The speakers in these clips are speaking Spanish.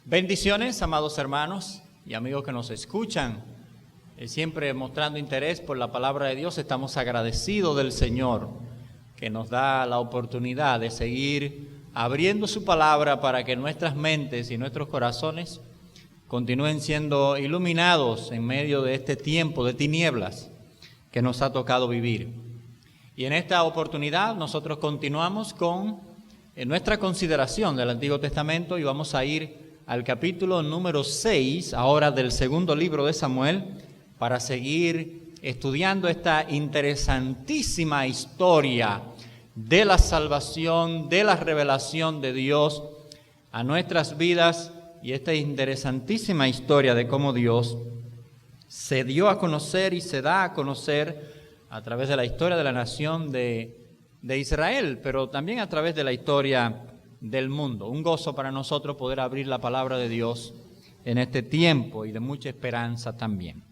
Bendiciones, amados hermanos y amigos que nos escuchan, siempre mostrando interés por la palabra de Dios. Estamos agradecidos del Señor que nos da la oportunidad de seguir abriendo su palabra para que nuestras mentes y nuestros corazones continúen siendo iluminados en medio de este tiempo de tinieblas que nos ha tocado vivir. Y en esta oportunidad nosotros continuamos con nuestra consideración del Antiguo Testamento y vamos a ir al capítulo número 6, ahora del segundo libro de Samuel, para seguir estudiando esta interesantísima historia de la salvación, de la revelación de Dios a nuestras vidas y esta interesantísima historia de cómo Dios se dio a conocer y se da a conocer a través de la historia de la nación de Israel, pero también a través de la historia del mundo. Un gozo para nosotros poder abrir la palabra de Dios en este tiempo y de mucha esperanza también.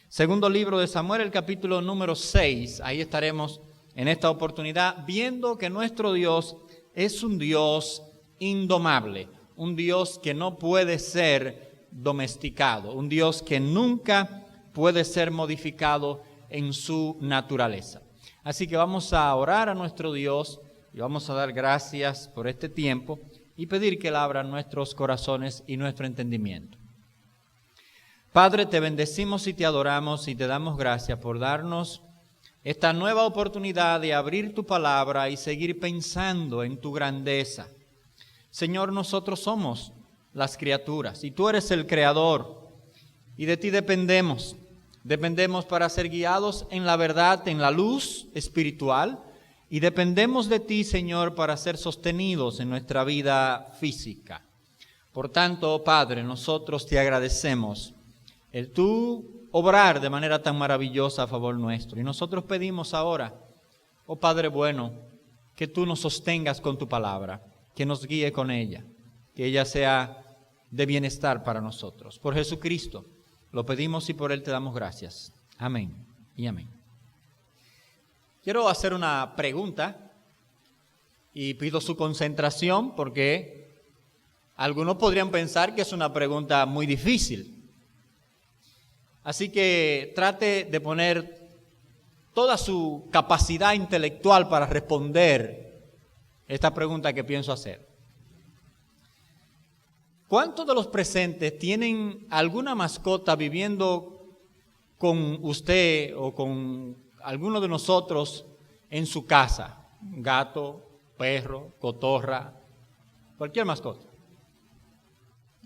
Segundo libro de Samuel, el capítulo número 6. Ahí estaremos en esta oportunidad viendo que nuestro Dios es un Dios indomable, un Dios que no puede ser domesticado, un Dios que nunca puede ser modificado en su naturaleza. Así que vamos a orar a nuestro Dios y vamos a dar gracias por este tiempo y pedir que Él abra nuestros corazones y nuestro entendimiento. Padre, te bendecimos y te adoramos y te damos gracias por darnos esta nueva oportunidad de abrir tu palabra y seguir pensando en tu grandeza. Señor, nosotros somos las criaturas y tú eres el Creador y de ti dependemos. Dependemos para ser guiados en la verdad, en la luz espiritual. Y dependemos de ti, Señor, para ser sostenidos en nuestra vida física. Por tanto, oh Padre, nosotros te agradecemos el tú obrar de manera tan maravillosa a favor nuestro. Y nosotros pedimos ahora, oh Padre bueno, que tú nos sostengas con tu palabra, que nos guíe con ella, que ella sea de bienestar para nosotros. Por Jesucristo lo pedimos y por Él te damos gracias. Amén y amén. Quiero hacer una pregunta y pido su concentración porque algunos podrían pensar que es una pregunta muy difícil. Así que trate de poner toda su capacidad intelectual para responder esta pregunta que pienso hacer. ¿Cuántos de los presentes tienen alguna mascota viviendo con usted o con alguno de nosotros en su casa? Gato, perro, cotorra, cualquier mascota.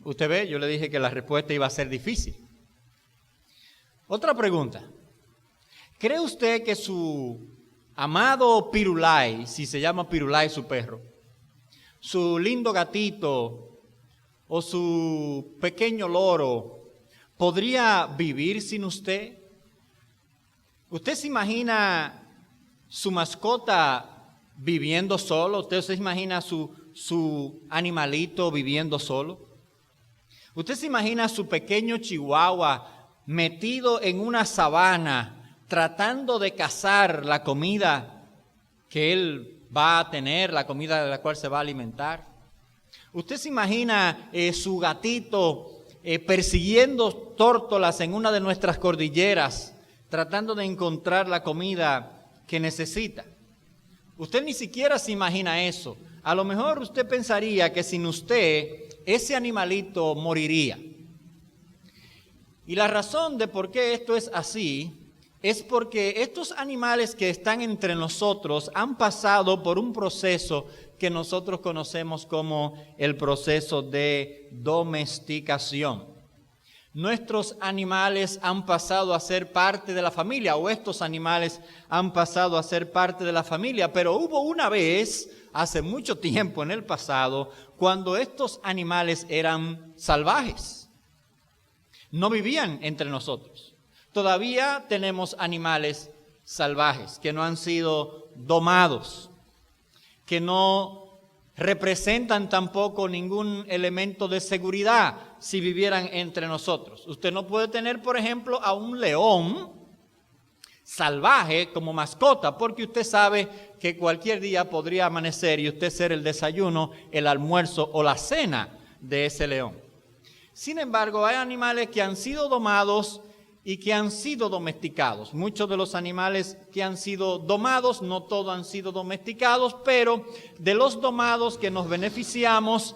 Usted ve, yo le dije que la respuesta iba a ser difícil. Otra pregunta. ¿Cree usted que su amado Pirulay, si se llama Pirulay su perro, su lindo gatito o su pequeño loro podría vivir sin usted? ¿Usted se imagina su mascota viviendo solo? ¿Usted se imagina su animalito viviendo solo? ¿Usted se imagina su pequeño chihuahua metido en una sabana tratando de cazar la comida que él va a tener, la comida de la cual se va a alimentar? ¿Usted se imagina su gatito persiguiendo tórtolas en una de nuestras cordilleras, tratando de encontrar la comida que necesita? Usted ni siquiera se imagina eso. A lo mejor usted pensaría que sin usted ese animalito moriría. Y la razón de por qué esto es así es porque estos animales que están entre nosotros han pasado por un proceso que nosotros conocemos como el proceso de domesticación. Nuestros animales han pasado a ser parte de la familia, o estos animales han pasado a ser parte de la familia, pero hubo una vez, hace mucho tiempo en el pasado, cuando estos animales eran salvajes. No vivían entre nosotros. Todavía tenemos animales salvajes que no han sido domados, que no representan tampoco ningún elemento de seguridad si vivieran entre nosotros. Usted no puede tener, por ejemplo, a un león salvaje como mascota, porque usted sabe que cualquier día podría amanecer y usted ser el desayuno, el almuerzo o la cena de ese león. Sin embargo, hay animales que han sido domados y que han sido domesticados. Muchos de los animales que han sido domados, no todos han sido domesticados, pero de los domados que nos beneficiamos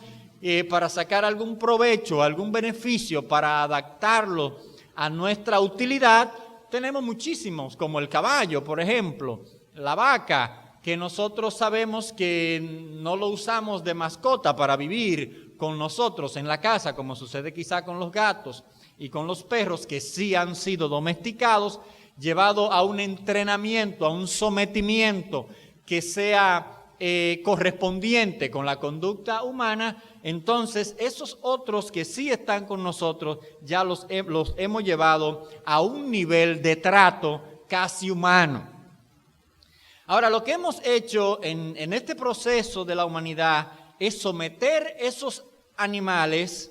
para sacar algún provecho, algún beneficio, para adaptarlo a nuestra utilidad, tenemos muchísimos, como el caballo, por ejemplo, la vaca, que nosotros sabemos que no lo usamos de mascota para vivir con nosotros en la casa, como sucede quizá con los gatos y con los perros, que sí han sido domesticados, llevado a un entrenamiento, a un sometimiento que sea correspondiente con la conducta humana. Entonces esos otros que sí están con nosotros ya los hemos llevado a un nivel de trato casi humano. Ahora, lo que hemos hecho en este proceso de la humanidad es someter esos animales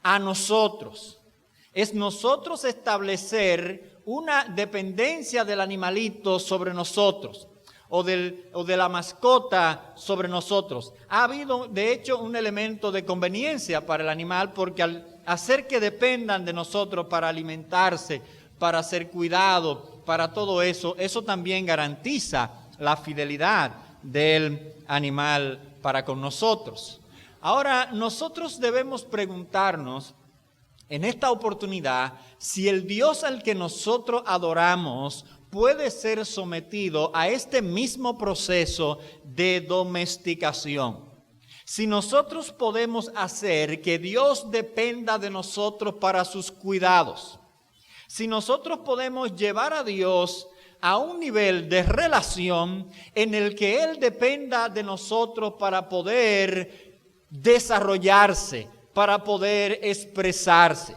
a nosotros. Es nosotros establecer una dependencia del animalito sobre nosotros, o de la mascota sobre nosotros. Ha habido, de hecho, un elemento de conveniencia para el animal, porque al hacer que dependan de nosotros para alimentarse, para ser cuidado, para todo eso, eso también garantiza la fidelidad del animal para con nosotros. Ahora, nosotros debemos preguntarnos en esta oportunidad si el Dios al que nosotros adoramos puede ser sometido a este mismo proceso de domesticación. Si nosotros podemos hacer que Dios dependa de nosotros para sus cuidados, si nosotros podemos llevar a Dios a un nivel de relación en el que Él dependa de nosotros para poder desarrollarse, para poder expresarse.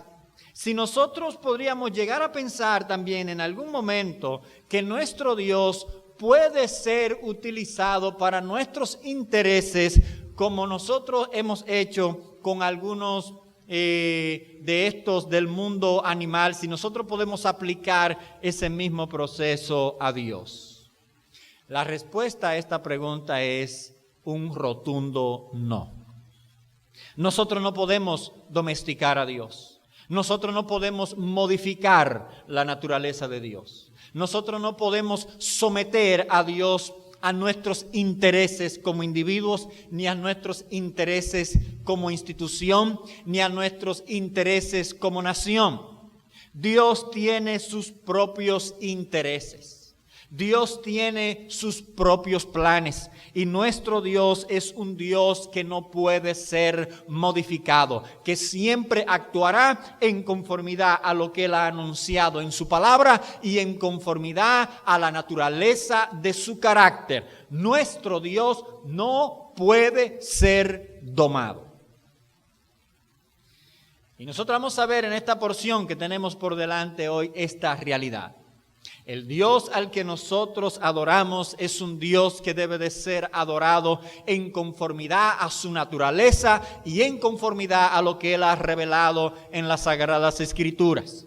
Si nosotros podríamos llegar a pensar también en algún momento que nuestro Dios puede ser utilizado para nuestros intereses, como nosotros hemos hecho con algunos de estos del mundo animal, si nosotros podemos aplicar ese mismo proceso a Dios. La respuesta a esta pregunta es un rotundo no. Nosotros no podemos domesticar a Dios. Nosotros no podemos modificar la naturaleza de Dios. Nosotros no podemos someter a Dios a nuestros intereses como individuos, ni a nuestros intereses como institución, ni a nuestros intereses como nación. Dios tiene sus propios intereses. Dios tiene sus propios planes y nuestro Dios es un Dios que no puede ser modificado, que siempre actuará en conformidad a lo que Él ha anunciado en su palabra y en conformidad a la naturaleza de su carácter. Nuestro Dios no puede ser domado. Y nosotros vamos a ver en esta porción que tenemos por delante hoy esta realidad. El Dios al que nosotros adoramos es un Dios que debe de ser adorado en conformidad a su naturaleza y en conformidad a lo que Él ha revelado en las Sagradas Escrituras.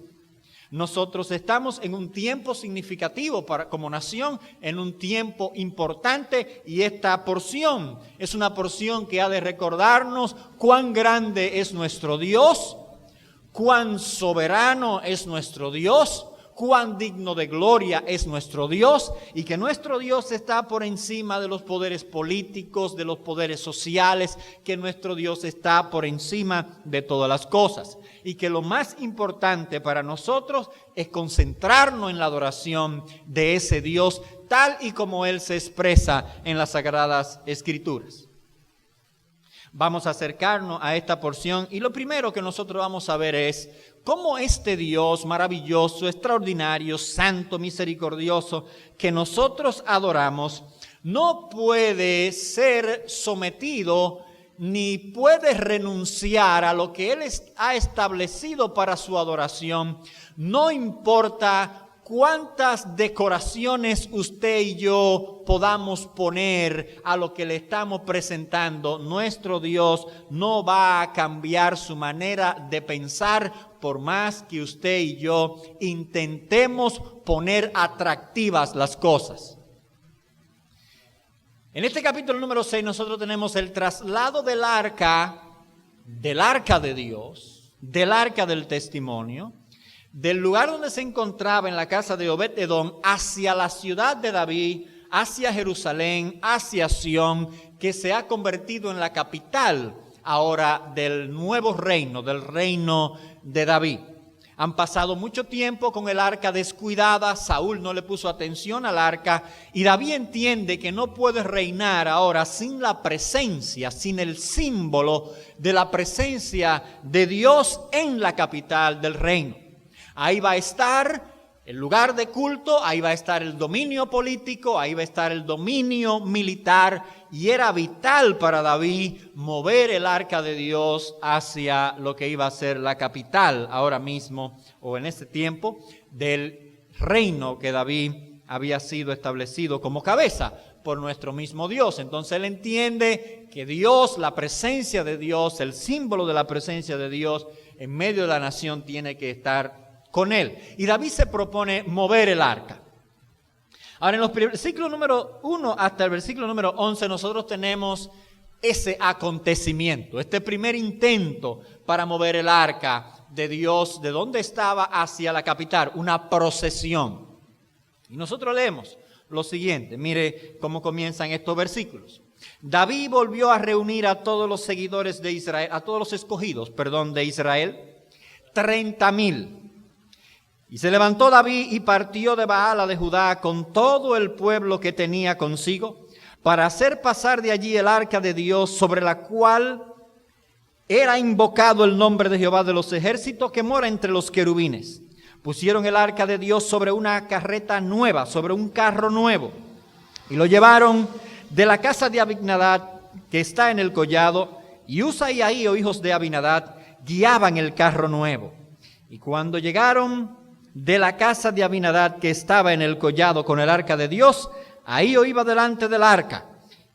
Nosotros estamos en un tiempo significativo como nación, en un tiempo importante, y esta porción es una porción que ha de recordarnos cuán grande es nuestro Dios, cuán soberano es nuestro Dios, cuán digno de gloria es nuestro Dios, y que nuestro Dios está por encima de los poderes políticos, de los poderes sociales, que nuestro Dios está por encima de todas las cosas. Y que lo más importante para nosotros es concentrarnos en la adoración de ese Dios, tal y como Él se expresa en las Sagradas Escrituras. Vamos a acercarnos a esta porción y lo primero que nosotros vamos a ver es cómo este Dios maravilloso, extraordinario, santo, misericordioso que nosotros adoramos no puede ser sometido ni puede renunciar a lo que Él ha establecido para su adoración. No importa cuántas decoraciones usted y yo podamos poner a lo que le estamos presentando, nuestro Dios no va a cambiar su manera de pensar por más que usted y yo intentemos poner atractivas las cosas. En este capítulo número 6 nosotros tenemos el traslado del arca de Dios del arca del testimonio, del lugar donde se encontraba en la casa de Obed-Edom, hacia la ciudad de David, hacia Jerusalén, hacia Sión, que se ha convertido en la capital ahora del nuevo reino, del reino de David. Han pasado mucho tiempo con el arca descuidada, Saúl no le puso atención al arca y David entiende que no puede reinar ahora sin la presencia, sin el símbolo de la presencia de Dios en la capital del reino. Ahí va a estar el lugar de culto, ahí va a estar el dominio político, ahí va a estar el dominio militar, y era vital para David mover el arca de Dios hacia lo que iba a ser la capital ahora mismo, o en ese tiempo, del reino que David había sido establecido como cabeza por nuestro mismo Dios. Entonces él entiende que Dios, la presencia de Dios, el símbolo de la presencia de Dios en medio de la nación tiene que estar con él. Y David se propone mover el arca. Ahora, en los versículos número 1 hasta el versículo número 11, nosotros tenemos ese acontecimiento, este primer intento para mover el arca de Dios, de donde estaba hacia la capital, una procesión. Y nosotros leemos lo siguiente, mire cómo comienzan estos versículos. David volvió a reunir a todos los seguidores de Israel, a todos los escogidos, de Israel, 30,000. Y se levantó David y partió de Baala de Judá con todo el pueblo que tenía consigo para hacer pasar de allí el arca de Dios, sobre la cual era invocado el nombre de Jehová de los ejércitos, que mora entre los querubines. Pusieron el arca de Dios sobre una carreta nueva, sobre un carro nuevo, y lo llevaron de la casa de Abinadab, que está en el collado, y Usa y Ahío, hijos de Abinadab, guiaban el carro nuevo. Y cuando llegaron de la casa de Abinadab, que estaba en el collado con el arca de Dios, Ahío iba delante del arca,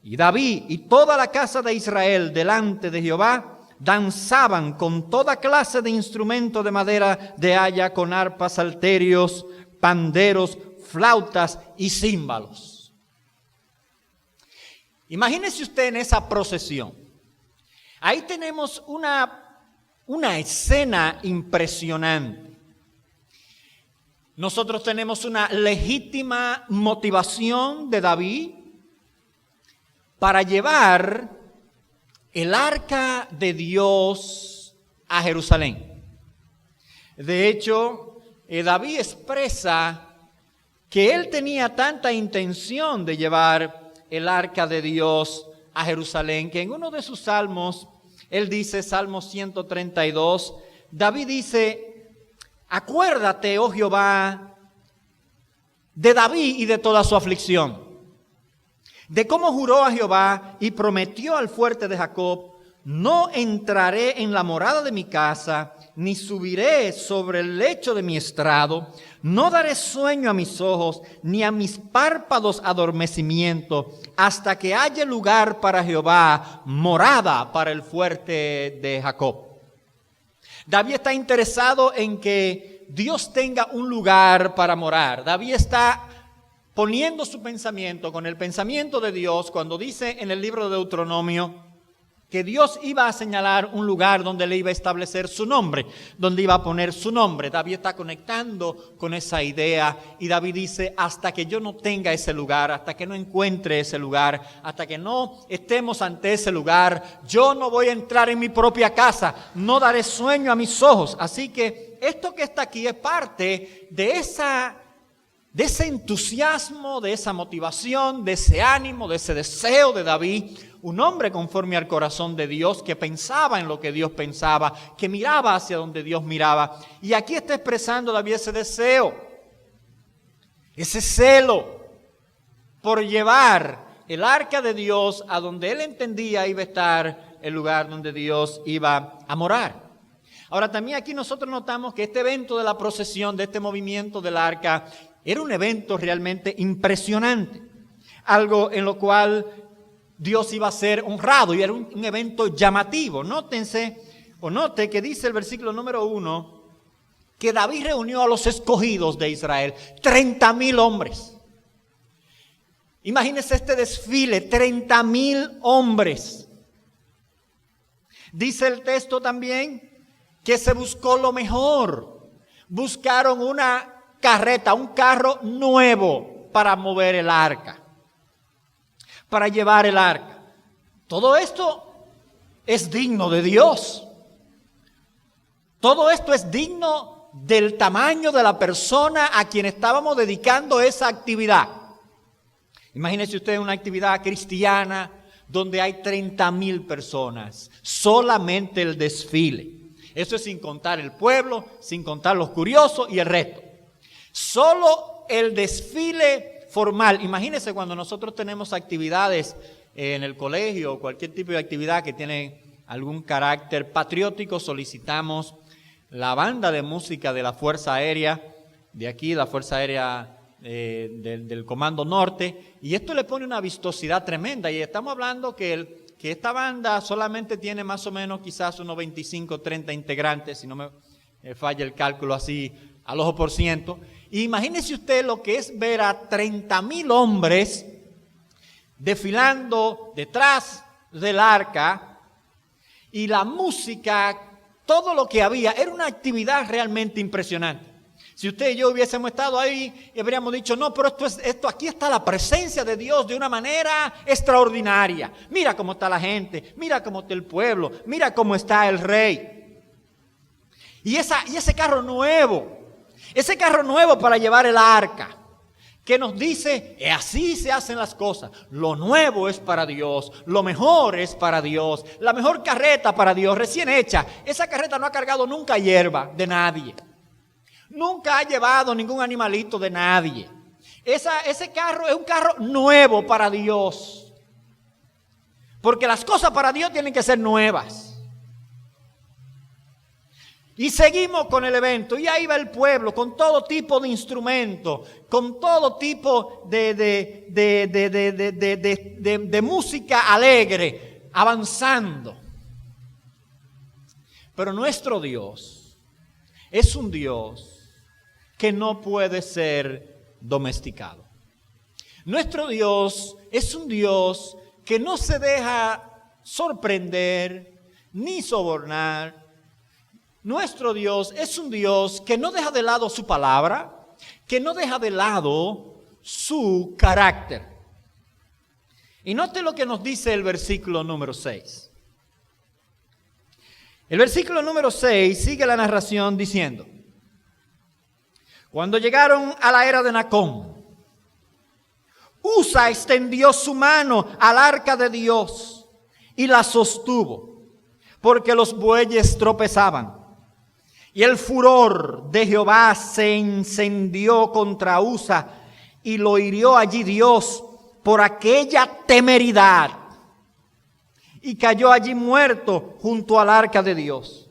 y David y toda la casa de Israel delante de Jehová danzaban con toda clase de instrumento de madera de haya, con arpas, salterios, panderos, flautas y címbalos. Imagínese usted en esa procesión. Ahí tenemos una escena impresionante. Nosotros tenemos una legítima motivación de David para llevar el arca de Dios a Jerusalén. De hecho, David expresa que él tenía tanta intención de llevar el arca de Dios a Jerusalén, que en uno de sus salmos, él dice, Salmo 132, David dice: acuérdate, oh Jehová, de David y de toda su aflicción, de cómo juró a Jehová y prometió al fuerte de Jacob: no entraré en la morada de mi casa, ni subiré sobre el lecho de mi estrado, no daré sueño a mis ojos, ni a mis párpados adormecimiento, hasta que haya lugar para Jehová, morada para el fuerte de Jacob. David está interesado en que Dios tenga un lugar para morar. David está poniendo su pensamiento con el pensamiento de Dios cuando dice en el libro de Deuteronomio que Dios iba a señalar un lugar donde le iba a establecer su nombre, donde iba a poner su nombre. David está conectando con esa idea y David dice: hasta que yo no tenga ese lugar, hasta que no encuentre ese lugar, hasta que no estemos ante ese lugar, yo no voy a entrar en mi propia casa, no daré sueño a mis ojos. Así que esto que está aquí es parte de ese entusiasmo, de esa motivación, de ese ánimo, de ese deseo de David, un hombre conforme al corazón de Dios, que pensaba en lo que Dios pensaba, que miraba hacia donde Dios miraba. Y aquí está expresando David ese deseo, ese celo por llevar el arca de Dios a donde él entendía iba a estar el lugar donde Dios iba a morar. Ahora, también aquí nosotros notamos que este evento de la procesión, de este movimiento del arca, era un evento realmente impresionante, algo en lo cual Dios iba a ser honrado, y era un evento llamativo. Note que dice el versículo número 1 que David reunió a los escogidos de Israel, 30,000 hombres. Imagínense este desfile, 30,000 hombres. Dice el texto también que se buscó lo mejor. Buscaron una carreta, un carro nuevo para mover el arca, para llevar el arca. Todo esto es digno de Dios. Todo esto es digno del tamaño de la persona a quien estábamos dedicando esa actividad. Imagínense ustedes una actividad cristiana donde hay 30,000 personas, solamente el desfile. Eso es sin contar el pueblo, sin contar los curiosos y el resto. Solo el desfile formal. Imagínense cuando nosotros tenemos actividades en el colegio o cualquier tipo de actividad que tiene algún carácter patriótico, solicitamos la banda de música de la Fuerza Aérea, de aquí, la Fuerza Aérea del Comando Norte, y esto le pone una vistosidad tremenda. Y estamos hablando que esta banda solamente tiene más o menos quizás unos 25, 30 integrantes, si no me falla el cálculo así al ojo por ciento. Y imagínese usted lo que es ver a 30,000 hombres desfilando detrás del arca, y la música, todo lo que había, era una actividad realmente impresionante. Si usted y yo hubiésemos estado ahí y habríamos dicho, no, pero esto aquí está la presencia de Dios de una manera extraordinaria. Mira cómo está la gente, mira cómo está el pueblo, mira cómo está el rey. Y ese carro nuevo para llevar el arca, que nos dice, así se hacen las cosas. Lo nuevo es para Dios, lo mejor es para Dios, la mejor carreta para Dios, recién hecha. Esa carreta no ha cargado nunca hierba de nadie. Nunca ha llevado ningún animalito de nadie. Ese carro es un carro nuevo para Dios. Porque las cosas para Dios tienen que ser nuevas. Y seguimos con el evento. Y ahí va el pueblo con todo tipo de instrumentos, con todo tipo de música alegre, avanzando. Pero nuestro Dios es un Dios que no puede ser domesticado. Nuestro Dios es un Dios que no se deja sorprender ni sobornar. Nuestro Dios es un Dios que no deja de lado su palabra, que no deja de lado su carácter. Y note lo que nos dice el versículo número 6. El versículo número 6 sigue la narración diciendo: cuando llegaron a la era de Nacón, Usa extendió su mano al arca de Dios y la sostuvo, porque los bueyes tropezaban. Y el furor de Jehová se encendió contra Usa y lo hirió allí Dios por aquella temeridad. Y cayó allí muerto junto al arca de Dios.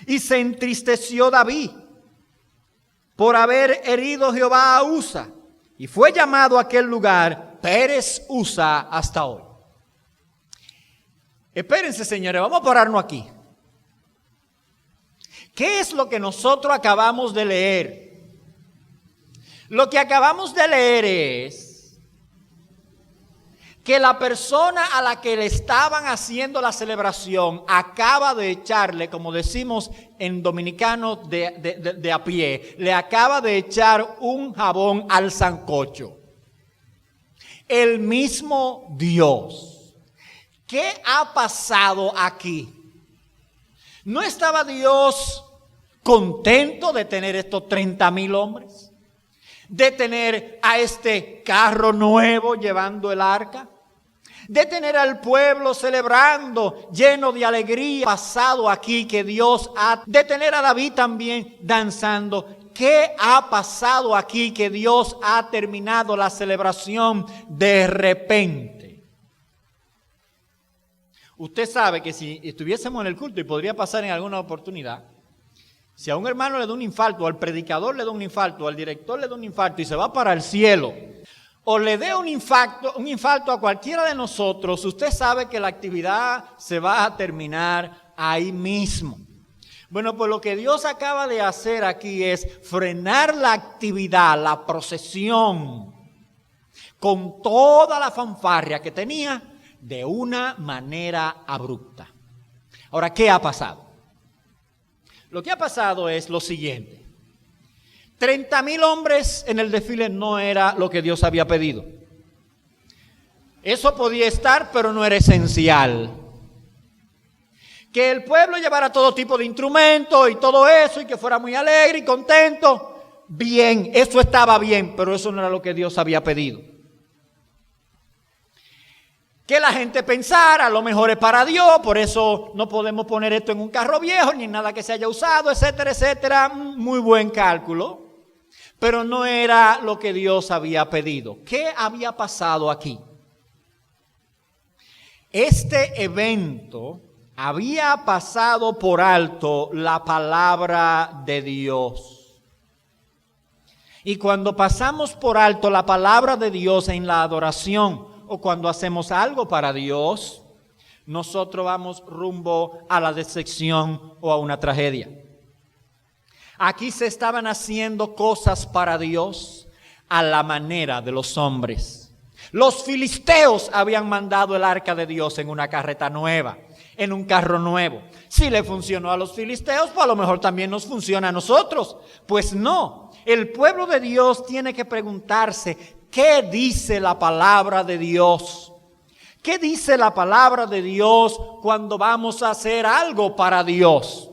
Y se entristeció David por haber herido Jehová a Usa. Y fue llamado a aquel lugar Pérez Usa hasta hoy. Espérense, señores, vamos a pararnos aquí. ¿Qué es lo que nosotros acabamos de leer? Lo que acabamos de leer es que la persona a la que le estaban haciendo la celebración acaba de echarle, como decimos en dominicano de a pie, le acaba de echar un jabón al sancocho. El mismo Dios. ¿Qué ha pasado aquí? ¿No estaba Dios contento de tener estos 30,000 hombres? ¿De tener a este carro nuevo llevando el arca? ¿De tener al pueblo celebrando lleno de alegría pasado aquí que Dios ha? ¿De tener a David también danzando? ¿Qué ha pasado aquí que Dios ha terminado la celebración de repente? Usted sabe que si estuviésemos en el culto, y podría pasar en alguna oportunidad, si a un hermano le da un infarto, al predicador le da un infarto, al director le da un infarto y se va para el cielo, o le dé un infarto a cualquiera de nosotros, usted sabe que la actividad se va a terminar ahí mismo. Bueno, pues lo que Dios acaba de hacer aquí es frenar la actividad, la procesión, con toda la fanfarria que tenía, de una manera abrupta. Ahora, ¿qué ha pasado? Lo que ha pasado es lo siguiente. 30,000 hombres en el desfile no era lo que Dios había pedido. Eso podía estar, pero no era esencial. Que el pueblo llevara todo tipo de instrumentos y todo eso, y que fuera muy alegre y contento, bien, eso estaba bien, pero eso no era lo que Dios había pedido. Que la gente pensara, lo mejor es para Dios, por eso no podemos poner esto en un carro viejo, ni en nada que se haya usado, etcétera, etcétera. Muy buen cálculo, pero no era lo que Dios había pedido. ¿Qué había pasado aquí? Este evento había pasado por alto la palabra de Dios. Y cuando pasamos por alto la palabra de Dios en la adoración, o cuando hacemos algo para Dios, nosotros vamos rumbo a la decepción o a una tragedia. Aquí se estaban haciendo cosas para Dios a la manera de los hombres. Los filisteos habían mandado el arca de Dios en una carreta nueva, en un carro nuevo. Si le funcionó a los filisteos, pues a lo mejor también nos funciona a nosotros. Pues no, el pueblo de Dios tiene que preguntarse, ¿qué dice la palabra de Dios? ¿Qué dice la palabra de Dios cuando vamos a hacer algo para Dios?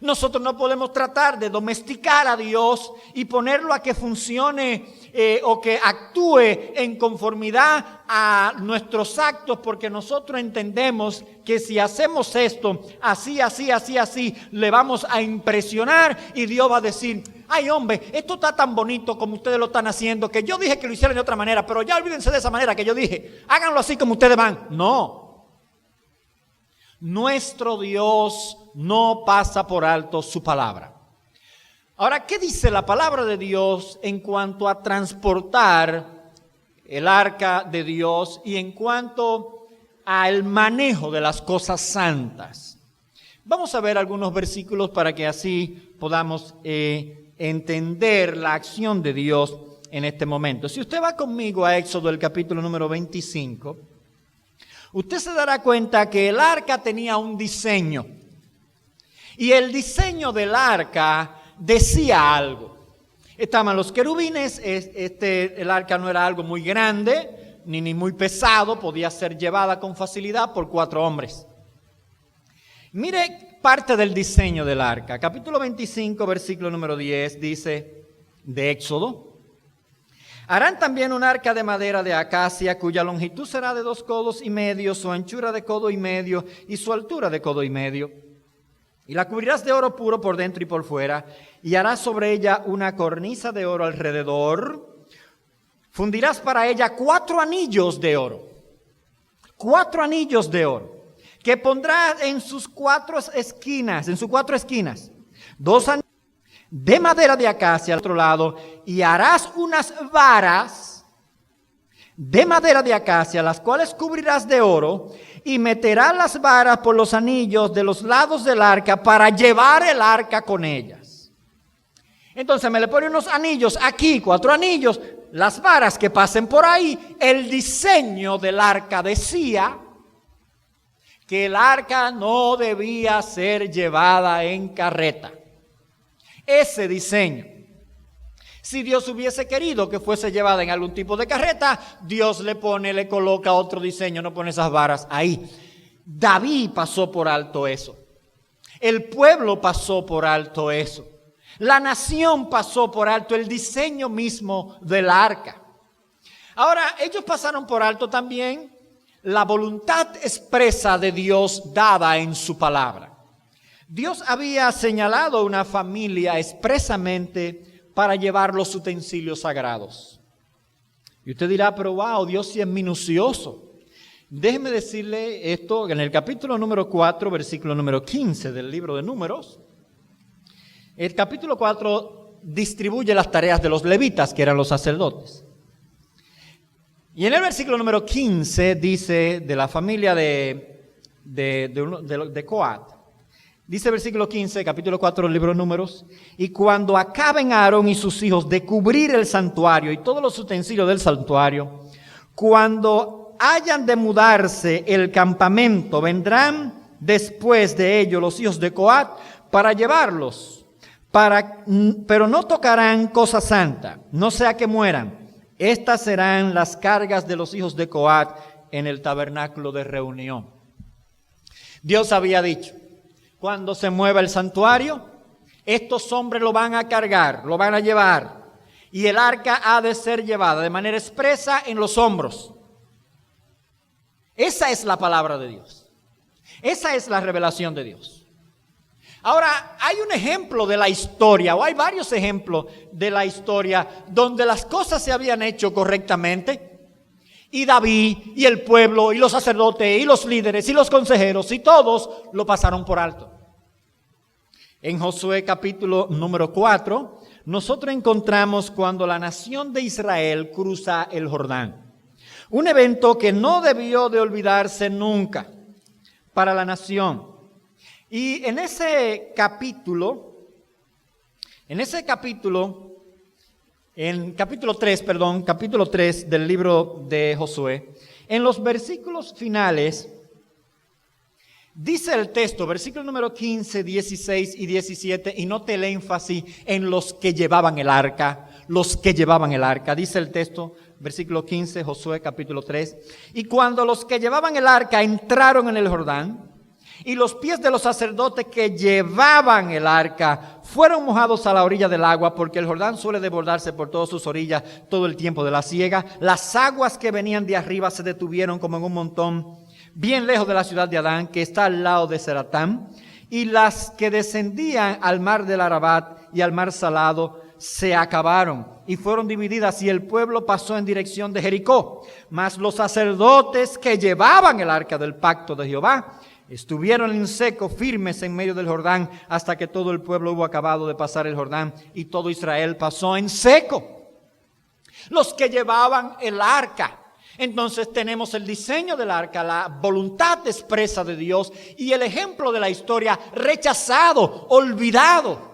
Nosotros no podemos tratar de domesticar a Dios y ponerlo a que funcione o que actúe en conformidad a nuestros actos, porque nosotros entendemos que si hacemos esto así, le vamos a impresionar y Dios va a decir, ay hombre, esto está tan bonito como ustedes lo están haciendo, que yo dije que lo hicieran de otra manera, pero ya olvídense de esa manera que yo dije, háganlo así como ustedes van. No. Nuestro Dios no pasa por alto su palabra. Ahora, ¿qué dice la palabra de Dios en cuanto a transportar el arca de Dios y en cuanto al manejo de las cosas santas? Vamos a ver algunos versículos para que así podamos entender la acción de Dios en este momento. Si usted va conmigo a Éxodo, el capítulo número 25, usted se dará cuenta que el arca tenía un diseño. Y el diseño del arca decía algo. Estaban los querubines, el arca no era algo muy grande, ni muy pesado, podía ser llevada con facilidad por 4 hombres. Mire parte del diseño del arca. Capítulo 25, versículo número 10, dice de Éxodo: harán también un arca de madera de acacia, cuya longitud será de 2 codos y medio, su anchura de codo y medio, y su altura de codo y medio. Y la cubrirás de oro puro por dentro y por fuera, y harás sobre ella una cornisa de oro alrededor. Fundirás para ella 4 anillos de oro. 4 anillos de oro, que pondrás en sus 4 esquinas, 2 anillos de madera de acacia al otro lado, y harás unas varas de madera de acacia, las cuales cubrirás de oro, y meterás las varas por los anillos de los lados del arca para llevar el arca con ellas. Entonces me le pone unos anillos aquí, 4 anillos, las varas que pasen por ahí. El diseño del arca decía que el arca no debía ser llevada en carreta. Ese diseño. Si Dios hubiese querido que fuese llevada en algún tipo de carreta, Dios le coloca otro diseño, no pone esas varas ahí. David pasó por alto eso. El pueblo pasó por alto eso. La nación pasó por alto el diseño mismo del arca. Ahora, ellos pasaron por alto también la voluntad expresa de Dios dada en su palabra. Dios había señalado una familia expresamente para llevar los utensilios sagrados. Y usted dirá, pero wow, Dios sí es minucioso. Déjeme decirle esto, en el capítulo número 4, versículo número 15 del libro de Números. El capítulo 4 distribuye las tareas de los levitas, que eran los sacerdotes. Y en el versículo número 15 dice de la familia de Coat. Dice el versículo 15, capítulo 4 del libro de Números: y cuando acaben Aarón y sus hijos de cubrir el santuario y todos los utensilios del santuario, cuando hayan de mudarse el campamento, vendrán después de ello los hijos de Coat para llevarlos, pero no tocarán cosa santa, no sea que mueran. Estas serán las cargas de los hijos de Coat en el tabernáculo de reunión. Dios había dicho, cuando se mueva el santuario, estos hombres lo van a cargar, lo van a llevar, y el arca ha de ser llevada de manera expresa en los hombros. Esa es la palabra de Dios. Esa es la revelación de Dios. Ahora, hay un ejemplo de la historia, o hay varios ejemplos de la historia, donde las cosas se habían hecho correctamente, y David, y el pueblo, y los sacerdotes, y los líderes, y los consejeros, y todos lo pasaron por alto. En Josué capítulo número 4, nosotros encontramos cuando la nación de Israel cruza el Jordán. Un evento que no debió de olvidarse nunca para la nación. Y en ese capítulo, capítulo 3 del libro de Josué, en los versículos finales, dice el texto, versículo número 15, 16 y 17, y note el énfasis en los que llevaban el arca, dice el texto, versículo 15, Josué capítulo 3, y cuando los que llevaban el arca entraron en el Jordán, y los pies de los sacerdotes que llevaban el arca fueron mojados a la orilla del agua, porque el Jordán suele desbordarse por todas sus orillas todo el tiempo de la siega. Las aguas que venían de arriba se detuvieron como en un montón, bien lejos de la ciudad de Adán, que está al lado de Zeratán, y las que descendían al mar del Arabat y al mar Salado se acabaron y fueron divididas, y el pueblo pasó en dirección de Jericó. Mas los sacerdotes que llevaban el arca del pacto de Jehová estuvieron en seco, firmes en medio del Jordán, hasta que todo el pueblo hubo acabado de pasar el Jordán, y todo Israel pasó en seco. Los que llevaban el arca. Entonces tenemos el diseño del arca, la voluntad expresa de Dios, y el ejemplo de la historia rechazado, olvidado.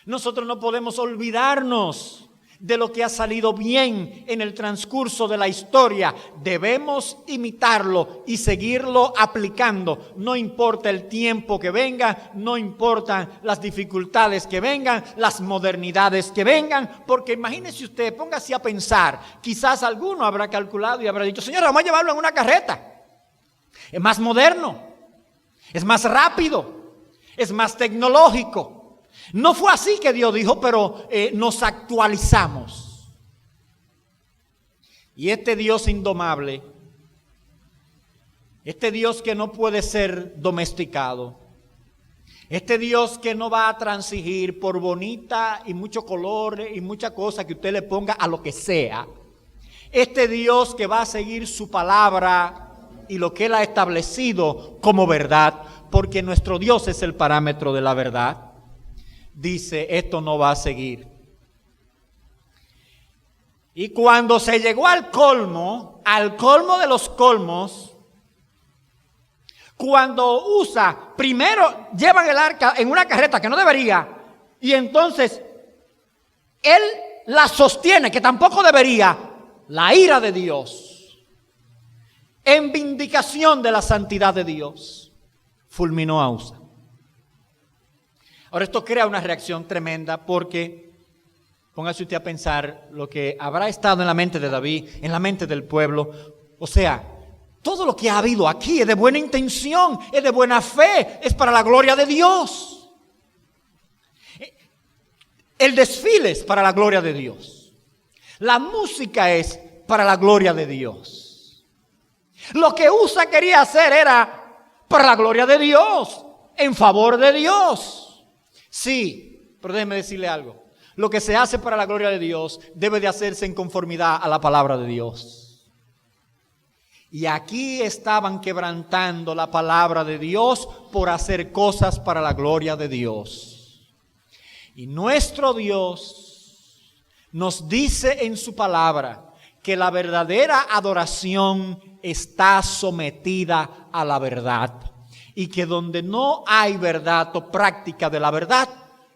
Nosotros no podemos olvidarnos de lo que ha salido bien en el transcurso de la historia. Debemos imitarlo y seguirlo aplicando. No importa el tiempo que venga, no importan las dificultades que vengan, las modernidades que vengan, porque imagínese usted, póngase a pensar, quizás alguno habrá calculado y habrá dicho, señora, vamos a llevarlo en una carreta. Es más moderno, es más rápido, es más tecnológico. No fue así que Dios dijo, pero nos actualizamos. Y este Dios indomable, este Dios que no puede ser domesticado, este Dios que no va a transigir por bonita y mucho color y mucha cosa que usted le ponga a lo que sea, este Dios que va a seguir su palabra y lo que Él ha establecido como verdad, porque nuestro Dios es el parámetro de la verdad. Dice, esto no va a seguir. Y cuando se llegó al colmo de los colmos, cuando primero llevan el arca en una carreta que no debería, y entonces él la sostiene, que tampoco debería, la ira de Dios, en vindicación de la santidad de Dios, fulminó a Usa. Ahora, esto crea una reacción tremenda porque, póngase usted a pensar lo que habrá estado en la mente de David, en la mente del pueblo. O sea, todo lo que ha habido aquí es de buena intención, es de buena fe, es para la gloria de Dios. El desfile es para la gloria de Dios. La música es para la gloria de Dios. Lo que Usa quería hacer era para la gloria de Dios, en favor de Dios. Sí, pero déjeme decirle algo. Lo que se hace para la gloria de Dios debe de hacerse en conformidad a la palabra de Dios. Y aquí estaban quebrantando la palabra de Dios por hacer cosas para la gloria de Dios. Y nuestro Dios nos dice en su palabra que la verdadera adoración está sometida a la verdad. Y que donde no hay verdad o práctica de la verdad,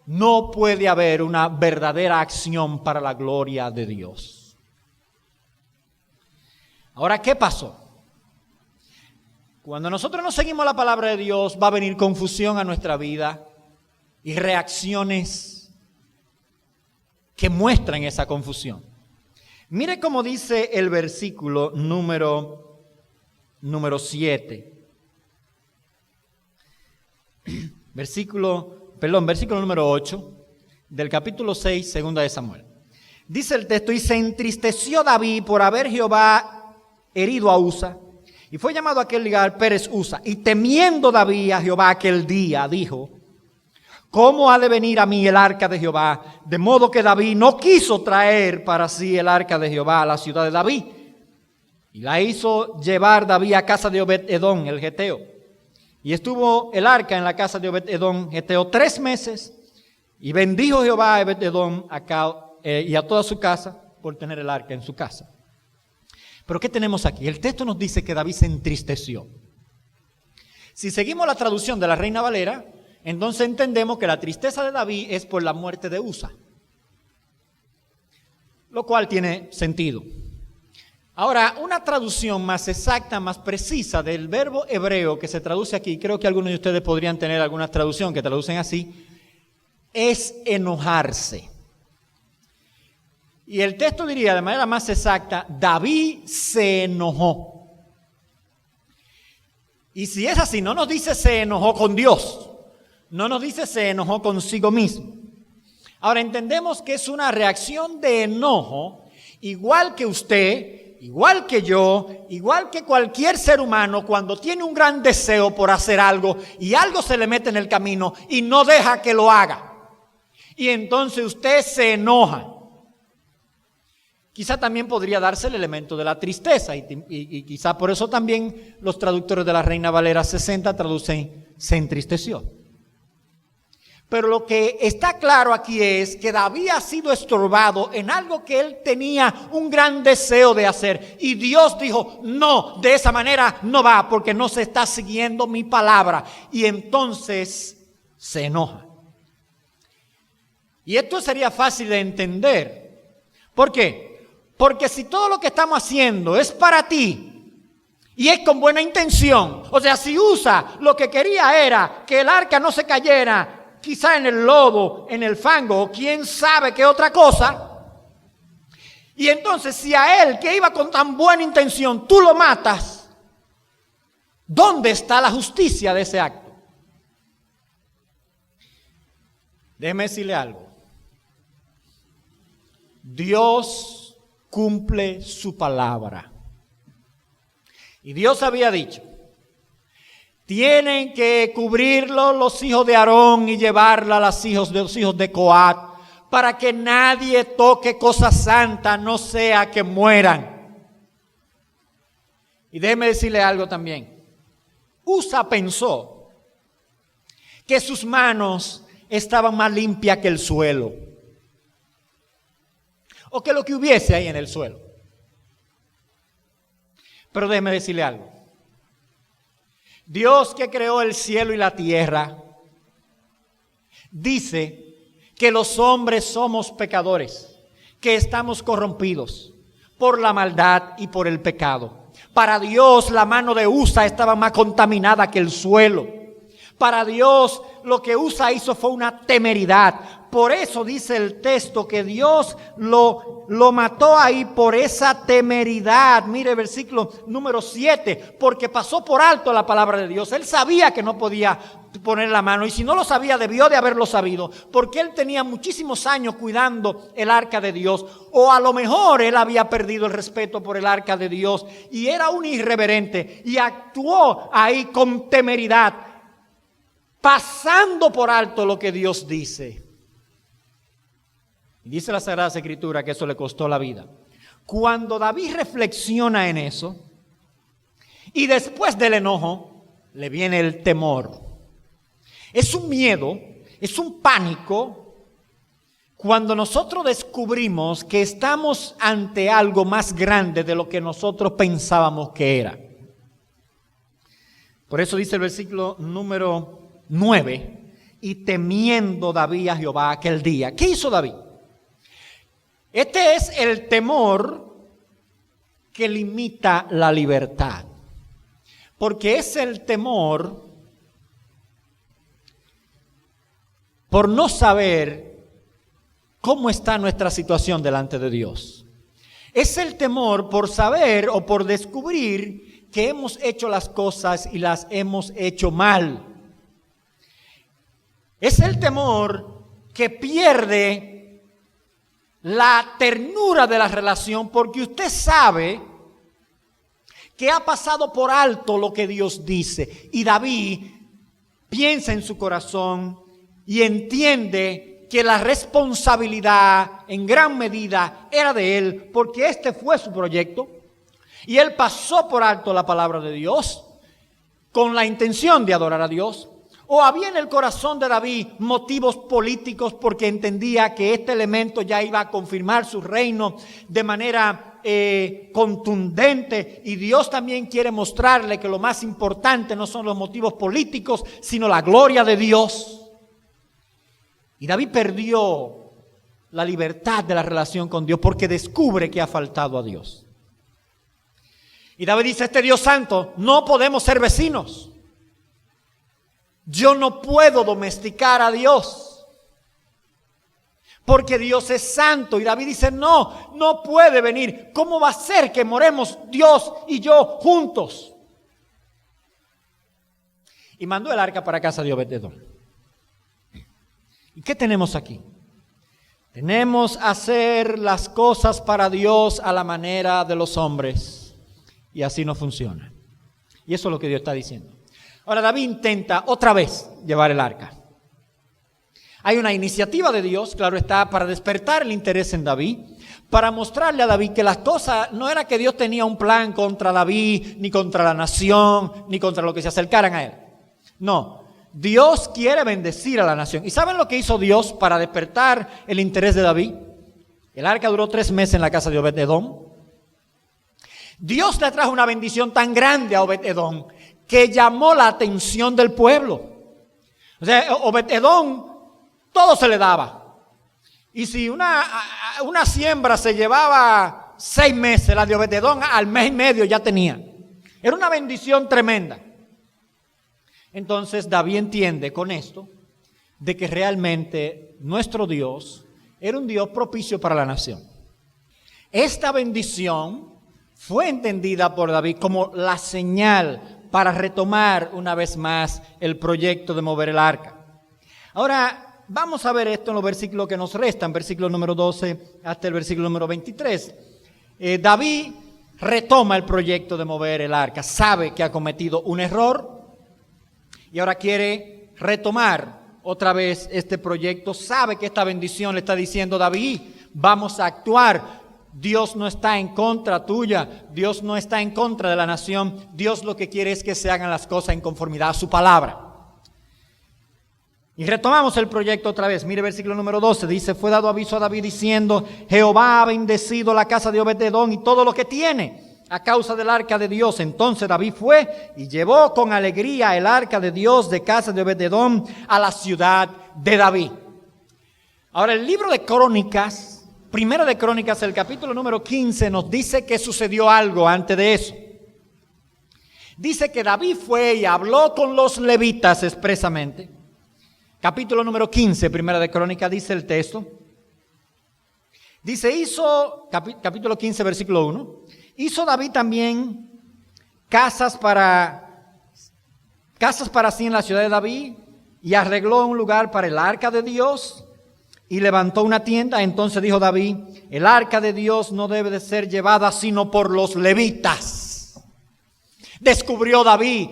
no puede haber una verdadera acción para la gloria de Dios. Ahora, ¿qué pasó? Cuando nosotros no seguimos la palabra de Dios, va a venir confusión a nuestra vida, y reacciones que muestran esa confusión. Mire cómo dice el versículo número 7. Versículo número 8 del capítulo 6, segunda de Samuel. Dice el texto: y se entristeció David por haber Jehová herido a Usa, y fue llamado a aquel lugar Pérez Usa. Y temiendo David a Jehová aquel día, dijo: ¿cómo ha de venir a mí el arca de Jehová? De modo que David no quiso traer para sí el arca de Jehová a la ciudad de David. Y la hizo llevar David a casa de Obed-edom, el geteo. Y estuvo el arca en la casa de Obed-edom, geteo, 3 meses. Y bendijo Jehová a Obed-edom y a toda su casa por tener el arca en su casa. Pero ¿qué tenemos aquí? El texto nos dice que David se entristeció. Si seguimos la traducción de la Reina Valera, entonces entendemos que la tristeza de David es por la muerte de Usa, lo cual tiene sentido. Ahora, una traducción más exacta, más precisa del verbo hebreo que se traduce aquí, creo que algunos de ustedes podrían tener alguna traducción que traducen así, es enojarse. Y el texto diría de manera más exacta: David se enojó. Y si es así, no nos dice se enojó con Dios, no nos dice se enojó consigo mismo. Ahora entendemos que es una reacción de enojo, igual que usted, igual que yo, igual que cualquier ser humano, cuando tiene un gran deseo por hacer algo y algo se le mete en el camino y no deja que lo haga. Y entonces usted se enoja. Quizá también podría darse el elemento de la tristeza y quizá por eso también los traductores de la Reina Valera 60 traducen se entristeció. Pero lo que está claro aquí es que David ha sido estorbado en algo que él tenía un gran deseo de hacer. Y Dios dijo: no, de esa manera no va, porque no se está siguiendo mi palabra. Y entonces se enoja. Y esto sería fácil de entender. ¿Por qué? Porque si todo lo que estamos haciendo es para ti y es con buena intención, o sea, si Usa lo que quería era que el arca no se cayera, quizá en el lodo, en el fango, o quién sabe qué otra cosa, y entonces si a él que iba con tan buena intención tú lo matas, ¿dónde está la justicia de ese acto? Déjeme decirle algo. Dios cumple su palabra. Y Dios había dicho: tienen que cubrirlo los hijos de Aarón y llevarla a los hijos de Coat, para que nadie toque cosa santa, no sea que mueran. Y déjeme decirle algo también. Usa pensó que sus manos estaban más limpias que el suelo, o que lo que hubiese ahí en el suelo. Pero déjeme decirle algo. Dios, que creó el cielo y la tierra, dice que los hombres somos pecadores, que estamos corrompidos por la maldad y por el pecado. Para Dios la mano de Usa estaba más contaminada que el suelo. Para Dios lo que Usa hizo fue una temeridad. Por eso dice el texto que Dios lo mató ahí por esa temeridad. Mire versículo número 7, porque pasó por alto la palabra de Dios. Él sabía que no podía poner la mano, y si no lo sabía debió de haberlo sabido, porque él tenía muchísimos años cuidando el arca de Dios, o a lo mejor él había perdido el respeto por el arca de Dios y era un irreverente y actuó ahí con temeridad, pasando por alto lo que Dios dice. Dice la Sagrada Escritura que eso le costó la vida. Cuando David reflexiona en eso, y después del enojo, le viene el temor. Es un miedo, es un pánico, cuando nosotros descubrimos que estamos ante algo más grande de lo que nosotros pensábamos que era. Por eso dice el versículo número 9, y temiendo David a Jehová aquel día. ¿Qué hizo David? Este es el temor que limita la libertad, porque es el temor por no saber cómo está nuestra situación delante de Dios. Es el temor por saber o por descubrir que hemos hecho las cosas y las hemos hecho mal. Es el temor que pierde la ternura de la relación porque usted sabe que ha pasado por alto lo que Dios dice. Y David piensa en su corazón y entiende que la responsabilidad en gran medida era de él, porque este fue su proyecto. Y él pasó por alto la palabra de Dios con la intención de adorar a Dios. O había en el corazón de David motivos políticos porque entendía que este elemento ya iba a confirmar su reino de manera contundente, y Dios también quiere mostrarle que lo más importante no son los motivos políticos, sino la gloria de Dios. Y David perdió la libertad de la relación con Dios porque descubre que ha faltado a Dios. Y David dice: este Dios santo, no podemos ser vecinos. Yo no puedo domesticar a Dios, porque Dios es santo. Y David dice: no puede venir. ¿Cómo va a ser que moremos Dios y yo juntos? Y mandó el arca para casa de Obed-edom. ¿Y qué tenemos aquí? Tenemos hacer las cosas para Dios a la manera de los hombres, y así no funciona. Y eso es lo que Dios está diciendo. Ahora David intenta otra vez llevar el arca. Hay una iniciativa de Dios, claro está, para despertar el interés en David, para mostrarle a David que las cosas, no era que Dios tenía un plan contra David, ni contra la nación, ni contra lo que se acercaran a él. No, Dios quiere bendecir a la nación. ¿Y saben lo que hizo Dios para despertar el interés de David? El arca duró 3 meses en la casa de Obed-edom. Dios le trajo una bendición tan grande a Obed-edom que llamó la atención del pueblo. O sea, Obed-edom todo se le daba. Y si una siembra se llevaba 6 meses, la de Obed-edom al mes y medio ya tenía. Era una bendición tremenda. Entonces David entiende con esto de que realmente nuestro Dios era un Dios propicio para la nación. Esta bendición fue entendida por David como la señal para retomar una vez más el proyecto de mover el arca. Ahora vamos a ver esto en los versículos que nos restan, versículo número 12 hasta el versículo número 23. David retoma el proyecto de mover el arca, sabe que ha cometido un error y ahora quiere retomar otra vez este proyecto. Sabe que esta bendición le está diciendo: David, vamos a actuar. Dios no está en contra tuya, Dios no está en contra de la nación. Dios lo que quiere es que se hagan las cosas en conformidad a su palabra. Y retomamos el proyecto otra vez. Mire versículo número 12, dice: fue dado aviso a David diciendo: Jehová ha bendecido la casa de Obed-edom y todo lo que tiene a causa del arca de Dios. Entonces David fue y llevó con alegría el arca de Dios de casa de Obed-edom a la ciudad de David. Ahora el libro de Crónicas, Primera de Crónicas, el capítulo número 15, nos dice que sucedió algo antes de eso. Dice que David fue y habló con los levitas expresamente. Capítulo número 15, Primera de Crónicas, dice el texto. Dice, capítulo 15, versículo 1. Hizo David también casas para sí en la ciudad de David, y arregló un lugar para el arca de Dios, y levantó una tienda. Entonces dijo David: el arca de Dios no debe de ser llevada sino por los levitas. Descubrió David,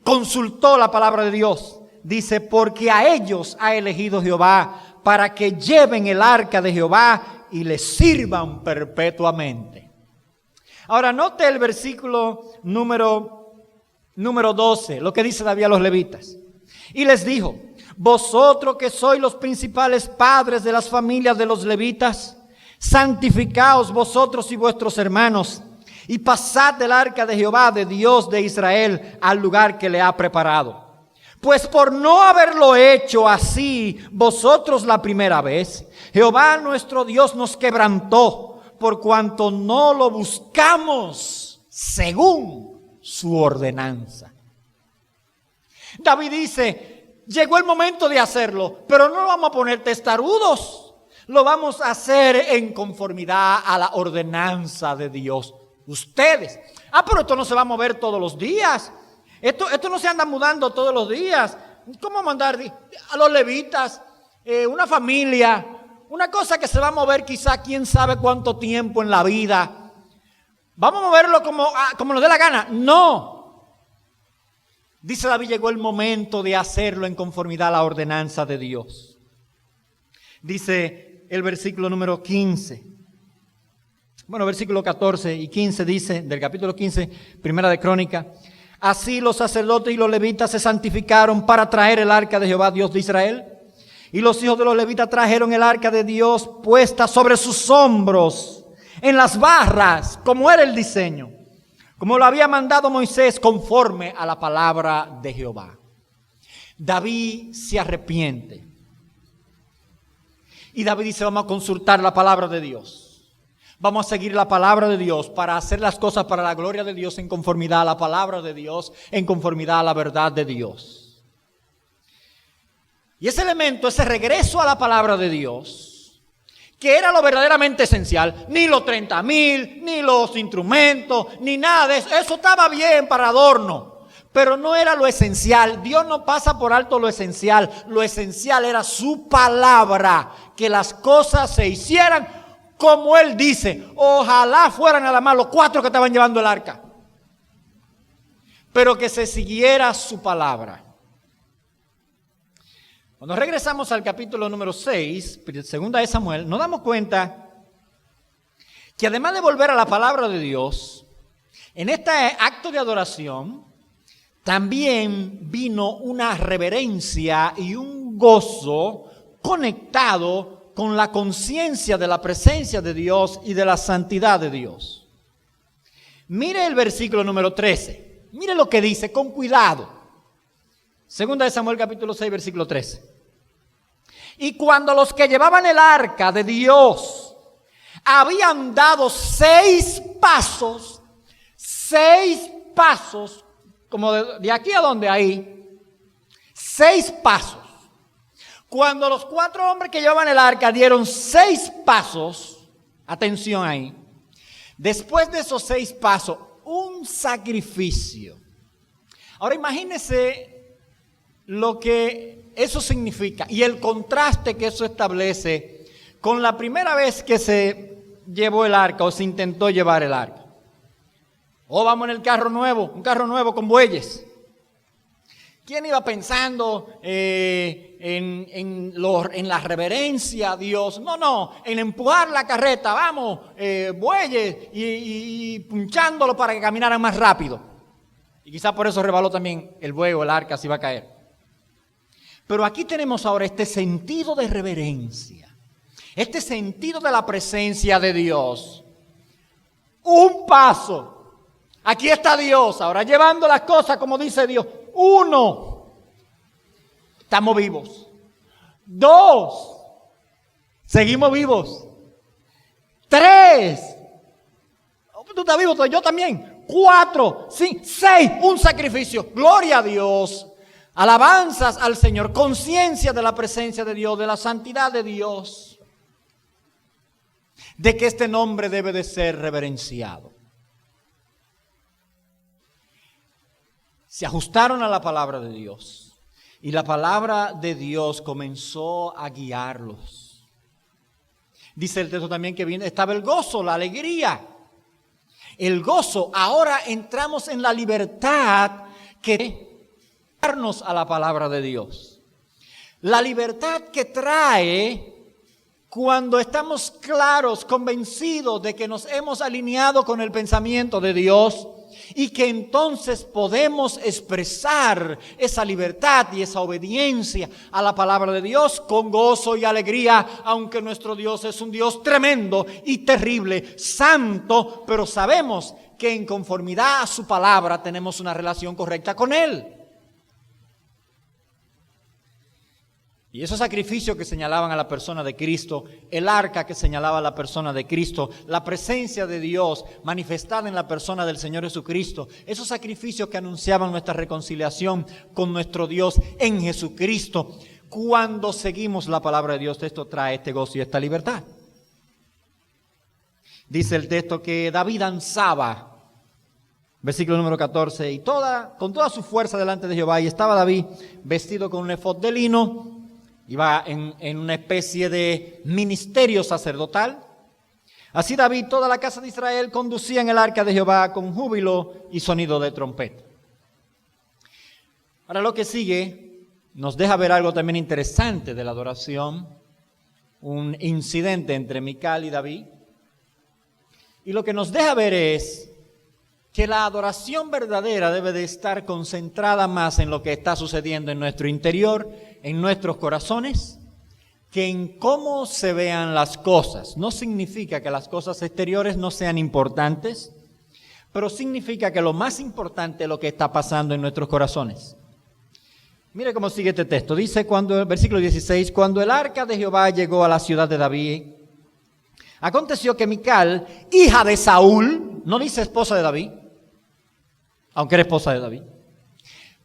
consultó la palabra de Dios. Dice: porque a ellos ha elegido Jehová para que lleven el arca de Jehová y le sirvan perpetuamente. Ahora note el versículo número 12, lo que dice David a los levitas. Y les dijo: vosotros que sois los principales padres de las familias de los levitas, santificaos vosotros y vuestros hermanos, y pasad del arca de Jehová, de Dios de Israel, al lugar que le ha preparado. Pues por no haberlo hecho así vosotros la primera vez, Jehová nuestro Dios nos quebrantó, por cuanto no lo buscamos según su ordenanza. David dice: llegó el momento de hacerlo, pero no lo vamos a poner testarudos. Lo vamos a hacer en conformidad a la ordenanza de Dios. Ustedes. Pero esto no se va a mover todos los días. Esto no se anda mudando todos los días. ¿Cómo mandar a los levitas? Una familia. Una cosa que se va a mover quizá quién sabe cuánto tiempo en la vida. ¿Vamos a moverlo como nos dé la gana? No. Dice David, llegó el momento de hacerlo en conformidad a la ordenanza de Dios. Dice el versículo número 15. Bueno, versículo 14 y 15 dice, del capítulo 15, primera de Crónica. Así los sacerdotes y los levitas se santificaron para traer el arca de Jehová, Dios de Israel. Y los hijos de los levitas trajeron el arca de Dios puesta sobre sus hombros, en las barras, como era el diseño, como lo había mandado Moisés, conforme a la palabra de Jehová. David se arrepiente. Y David dice, vamos a consultar la palabra de Dios. Vamos a seguir la palabra de Dios para hacer las cosas para la gloria de Dios en conformidad a la palabra de Dios, en conformidad a la verdad de Dios. Y ese elemento, ese regreso a la palabra de Dios, que era lo verdaderamente esencial, ni los 30,000, ni los instrumentos, ni nada de eso. Eso estaba bien para adorno, pero no era lo esencial. Dios no pasa por alto lo esencial. Lo esencial era su palabra, que las cosas se hicieran como Él dice. Ojalá fueran nada más los 4 que estaban llevando el arca, pero que se siguiera su palabra. Cuando regresamos al capítulo número 6, segunda de Samuel, nos damos cuenta que además de volver a la palabra de Dios, en este acto de adoración, también vino una reverencia y un gozo conectado con la conciencia de la presencia de Dios y de la santidad de Dios. Mire el versículo número 13. Mire lo que dice, con cuidado. Segunda de Samuel capítulo 6, versículo 13. Y cuando los que llevaban el arca de Dios habían dado 6 pasos, como de aquí a donde ahí, 6 pasos. Cuando los 4 hombres que llevaban el arca dieron 6 pasos, atención ahí, después de esos 6 pasos, un sacrificio. Ahora imagínense lo que eso significa y el contraste que eso establece con la primera vez que se llevó el arca o se intentó llevar el arca. Vamos en el carro nuevo, un carro nuevo con bueyes. ¿Quién iba pensando en la reverencia a Dios? No, en empujar la carreta, vamos, bueyes y punchándolo para que caminaran más rápido. Y quizás por eso rebaló también el buey o el arca, se iba a caer. Pero aquí tenemos ahora este sentido de reverencia, este sentido de la presencia de Dios. Un paso. Aquí está Dios ahora llevando las cosas como dice Dios. 1, estamos vivos. 2, seguimos vivos. 3, tú estás vivo, yo también. 4, 5, 6, un sacrificio. Gloria a Dios. Alabanzas al Señor, conciencia de la presencia de Dios, de la santidad de Dios, de que este nombre debe de ser reverenciado. Se ajustaron a la palabra de Dios y la palabra de Dios comenzó a guiarlos. Dice el texto también que estaba el gozo, la alegría. El gozo, ahora entramos en la libertad que a la palabra de Dios. La libertad que trae cuando estamos claros, convencidos de que nos hemos alineado con el pensamiento de Dios y que entonces podemos expresar esa libertad y esa obediencia a la palabra de Dios con gozo y alegría, aunque nuestro Dios es un Dios tremendo y terrible, santo, pero sabemos que en conformidad a su palabra tenemos una relación correcta con Él. Y esos sacrificios que señalaban a la persona de Cristo, el arca que señalaba a la persona de Cristo, la presencia de Dios manifestada en la persona del Señor Jesucristo, esos sacrificios que anunciaban nuestra reconciliación con nuestro Dios en Jesucristo, cuando seguimos la palabra de Dios, esto trae este gozo y esta libertad. Dice el texto que David danzaba, versículo número 14, y con toda su fuerza delante de Jehová, y estaba David vestido con un efod de lino. Iba en una especie de ministerio sacerdotal. Así David, toda la casa de Israel, conducían el arca de Jehová con júbilo y sonido de trompeta. Ahora lo que sigue nos deja ver algo también interesante de la adoración. Un incidente entre Mical y David. Y lo que nos deja ver es que la adoración verdadera debe de estar concentrada más en lo que está sucediendo en nuestro interior, en nuestros corazones, que en cómo se vean las cosas. No significa que las cosas exteriores no sean importantes, pero significa que lo más importante es lo que está pasando en nuestros corazones. Mire cómo sigue este texto. Dice, versículo 16, cuando el arca de Jehová llegó a la ciudad de David, aconteció que Mical, hija de Saúl, no dice esposa de David, aunque era esposa de David,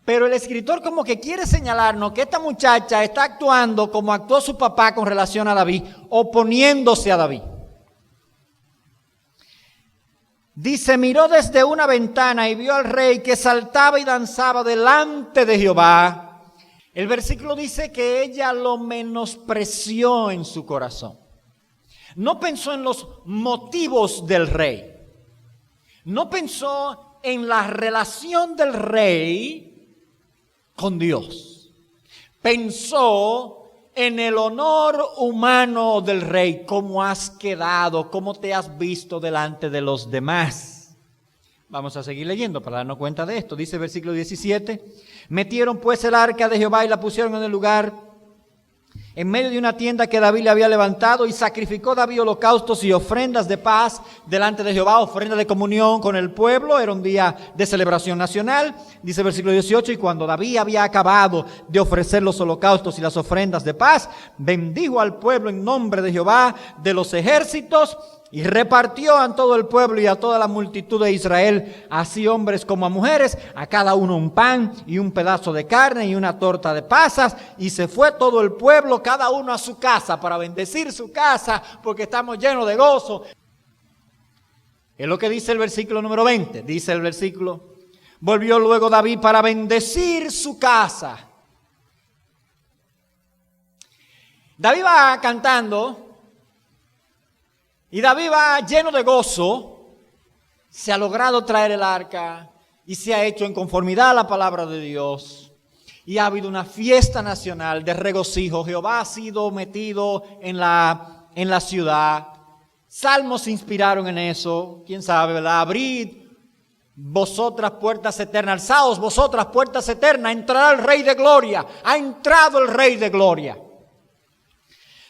pero el escritor como que quiere señalarnos que esta muchacha está actuando como actuó su papá con relación a David, oponiéndose a David. Dice, miró desde una ventana y vio al rey que saltaba y danzaba delante de Jehová. El versículo dice que ella lo menospreció en su corazón. No pensó en los motivos del rey. No pensó en la relación del rey con Dios. Pensó en el honor humano del rey, cómo has quedado, cómo te has visto delante de los demás. Vamos a seguir leyendo para darnos cuenta de esto. Dice el versículo 17, metieron pues el arca de Jehová y la pusieron en el lugar en medio de una tienda que David le había levantado, y sacrificó David holocaustos y ofrendas de paz delante de Jehová, ofrenda de comunión con el pueblo. Era un día de celebración nacional. Dice el versículo 18, y cuando David había acabado de ofrecer los holocaustos y las ofrendas de paz, bendijo al pueblo en nombre de Jehová de los ejércitos, y repartió a todo el pueblo y a toda la multitud de Israel, así hombres como a mujeres, a cada uno un pan y un pedazo de carne y una torta de pasas. Y se fue todo el pueblo, cada uno a su casa, para bendecir su casa, porque estamos llenos de gozo. Es lo que dice el versículo número 20. Dice el versículo, volvió luego David para bendecir su casa. David va cantando. Y David va lleno de gozo, se ha logrado traer el arca y se ha hecho en conformidad a la palabra de Dios. Y ha habido una fiesta nacional de regocijo. Jehová ha sido metido en la ciudad. Salmos se inspiraron en eso, quién sabe, ¿verdad? Abrid vosotras puertas eternas, alzaos vosotras puertas eternas, entrará el Rey de Gloria. Ha entrado el Rey de Gloria.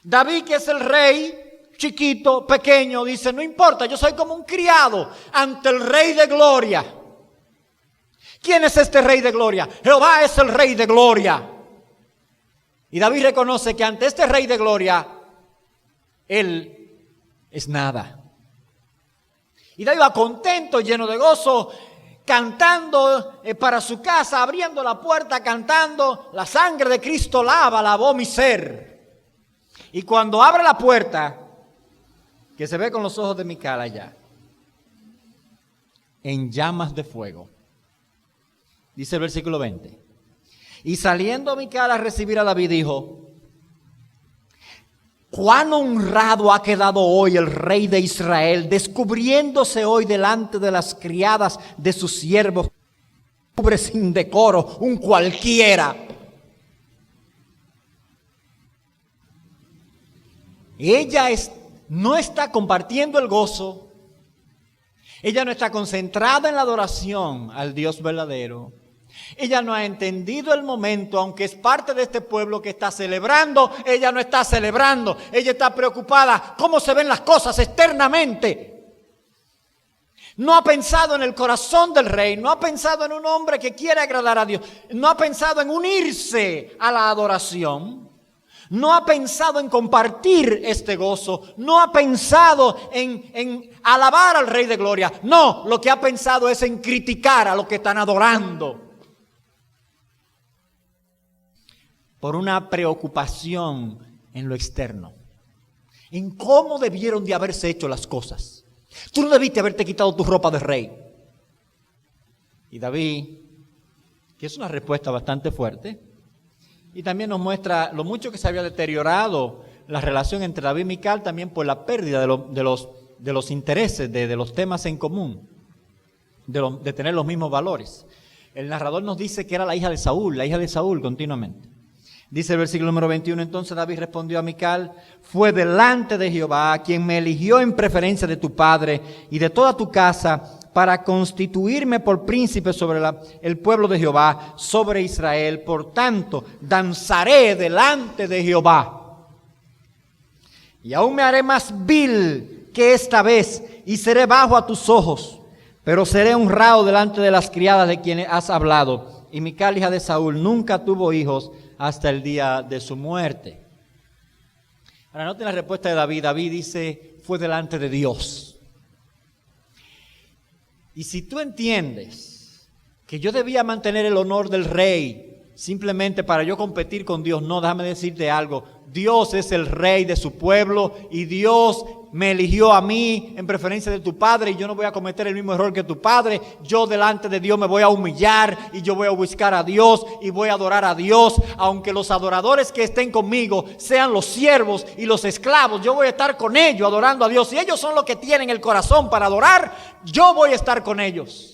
David, que es el rey, chiquito, pequeño, dice, no importa, yo soy como un criado ante el Rey de Gloria. ¿Quién es este Rey de Gloria? Jehová es el Rey de Gloria. Y David reconoce que ante este Rey de Gloria, él es nada. Y David va contento, lleno de gozo, cantando para su casa, abriendo la puerta, cantando, la sangre de Cristo lavó mi ser. Y cuando abre la puerta, que se ve con los ojos de Mical allá, en llamas de fuego. Dice el versículo 20. Y saliendo Mical a recibir a David, dijo, cuán honrado ha quedado hoy el rey de Israel, descubriéndose hoy delante de las criadas de sus siervos, cubre sin decoro, un cualquiera. Ella no está compartiendo el gozo. Ella no está concentrada en la adoración al Dios verdadero. Ella no ha entendido el momento, aunque es parte de este pueblo que está celebrando, ella no está celebrando. Ella está preocupada cómo se ven las cosas externamente. No ha pensado en el corazón del rey, no ha pensado en un hombre que quiere agradar a Dios, no ha pensado en unirse a la adoración. No ha pensado en compartir este gozo. No ha pensado en alabar al Rey de Gloria. No, lo que ha pensado es en criticar a los que están adorando. Por una preocupación en lo externo. En cómo debieron de haberse hecho las cosas. Tú no debiste haberte quitado tu ropa de rey. Y David, que es una respuesta bastante fuerte, y también nos muestra lo mucho que se había deteriorado la relación entre David y Mical, también por la pérdida de los intereses, de los temas en común, de tener los mismos valores. El narrador nos dice que era la hija de Saúl continuamente. Dice el versículo número 21, entonces David respondió a Mical, fue delante de Jehová quien me eligió en preferencia de tu padre y de toda tu casa para constituirme por príncipe sobre el pueblo de Jehová, sobre Israel. Por tanto, danzaré delante de Jehová. Y aún me haré más vil que esta vez, y seré bajo a tus ojos, pero seré honrado delante de las criadas de quienes has hablado. Y Mical, hija de Saúl, nunca tuvo hijos hasta el día de su muerte. Ahora noten la respuesta de David. David dice, fue delante de Dios. Y si tú entiendes que yo debía mantener el honor del rey simplemente para yo competir con Dios, no, déjame decirte algo. Dios es el rey de su pueblo y Dios me eligió a mí en preferencia de tu padre y yo no voy a cometer el mismo error que tu padre. Yo delante de Dios me voy a humillar y yo voy a buscar a Dios y voy a adorar a Dios. Aunque los adoradores que estén conmigo sean los siervos y los esclavos, yo voy a estar con ellos adorando a Dios. Si ellos son los que tienen el corazón para adorar, yo voy a estar con ellos.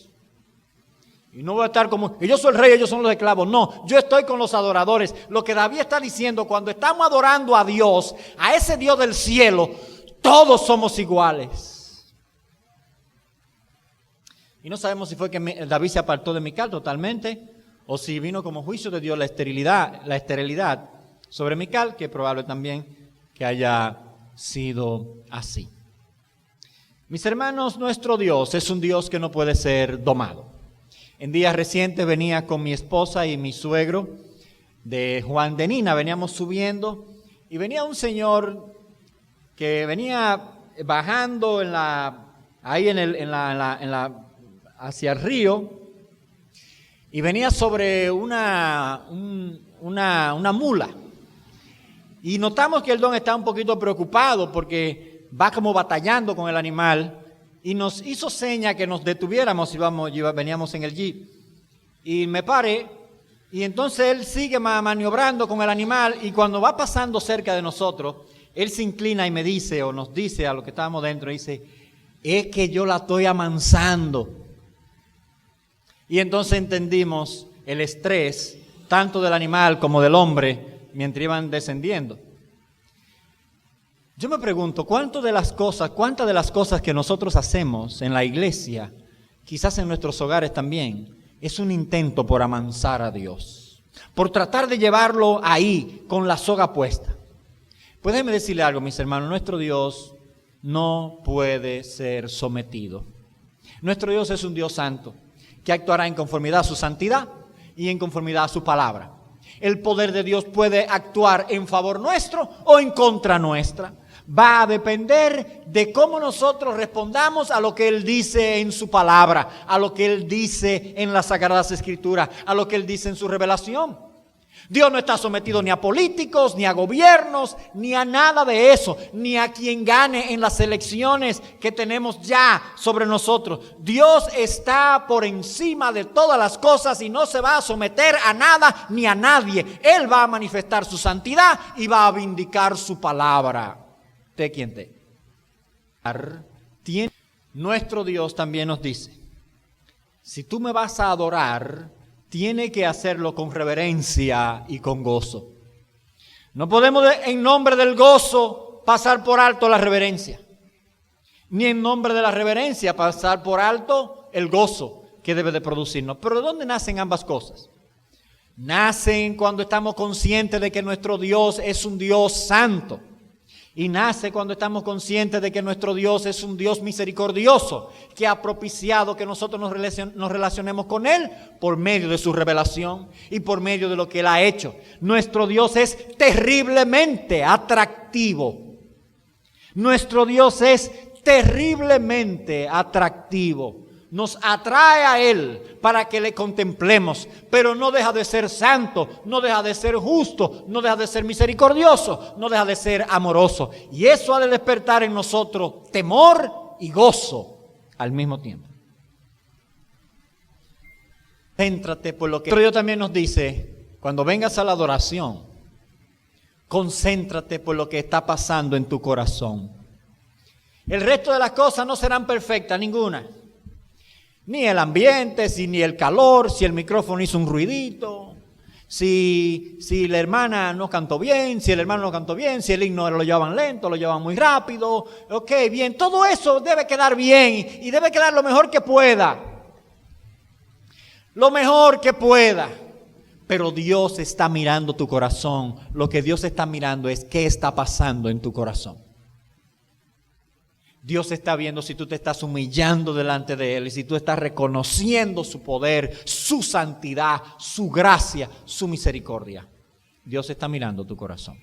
Y no voy a estar como, yo soy el rey, ellos son los esclavos. No, yo estoy con los adoradores. Lo que David está diciendo, cuando estamos adorando a Dios, a ese Dios del cielo, todos somos iguales. Y no sabemos si fue que David se apartó de Mical totalmente, o si vino como juicio de Dios la esterilidad sobre Mical, que es probable también que haya sido así. Mis hermanos, nuestro Dios es un Dios que no puede ser domado. En días recientes venía con mi esposa y mi suegro de Juan de Nina, veníamos subiendo y venía un señor que venía bajando hacia el río y venía sobre una mula. Y notamos que el don está un poquito preocupado porque va como batallando con el animal. Y nos hizo seña que nos detuviéramos y veníamos en el jeep. Y me paré, y entonces él sigue maniobrando con el animal, y cuando va pasando cerca de nosotros, él se inclina y me dice, o nos dice a los que estábamos dentro, dice, es que yo la estoy amansando. Y entonces entendimos el estrés, tanto del animal como del hombre, mientras iban descendiendo. Yo me pregunto, ¿cuántas de las cosas que nosotros hacemos en la iglesia, quizás en nuestros hogares también, es un intento por amansar a Dios? Por tratar de llevarlo ahí, con la soga puesta. Pues déjeme decirle algo, mis hermanos, nuestro Dios no puede ser sometido. Nuestro Dios es un Dios santo, que actuará en conformidad a su santidad y en conformidad a su palabra. El poder de Dios puede actuar en favor nuestro o en contra nuestra. Va a depender de cómo nosotros respondamos a lo que Él dice en su palabra, a lo que Él dice en las Sagradas Escrituras, a lo que Él dice en su revelación. Dios no está sometido ni a políticos, ni a gobiernos, ni a nada de eso, ni a quien gane en las elecciones que tenemos ya sobre nosotros. Dios está por encima de todas las cosas y no se va a someter a nada ni a nadie. Él va a manifestar su santidad y va a vindicar su palabra. ¿De quién tiene? Nuestro Dios también nos dice, si tú me vas a adorar, tiene que hacerlo con reverencia y con gozo. No podemos en nombre del gozo pasar por alto la reverencia, ni en nombre de la reverencia pasar por alto el gozo que debe de producirnos. Pero ¿de dónde nacen ambas cosas? Nacen cuando estamos conscientes de que nuestro Dios es un Dios santo. Y nace cuando estamos conscientes de que nuestro Dios es un Dios misericordioso, que ha propiciado que nosotros nos relacionemos con Él por medio de su revelación y por medio de lo que Él ha hecho. Nuestro Dios es terriblemente atractivo. Nuestro Dios es terriblemente atractivo. Nos atrae a Él para que le contemplemos, pero no deja de ser santo, no deja de ser justo, no deja de ser misericordioso, no deja de ser amoroso. Y eso ha de despertar en nosotros temor y gozo al mismo tiempo. Céntrate por lo que Dios también nos dice, cuando vengas a la adoración, concéntrate por lo que está pasando en tu corazón. El resto de las cosas no serán perfectas, ninguna. Ni el ambiente, ni el calor, si el micrófono hizo un ruidito, si la hermana no cantó bien, si el hermano no cantó bien, si el himno lo llevaban lento, lo llevaban muy rápido. Ok, bien, todo eso debe quedar bien y debe quedar lo mejor que pueda. Lo mejor que pueda. Pero Dios está mirando tu corazón. Lo que Dios está mirando es qué está pasando en tu corazón. Dios está viendo si tú te estás humillando delante de Él y si tú estás reconociendo su poder, su santidad, su gracia, su misericordia. Dios está mirando tu corazón.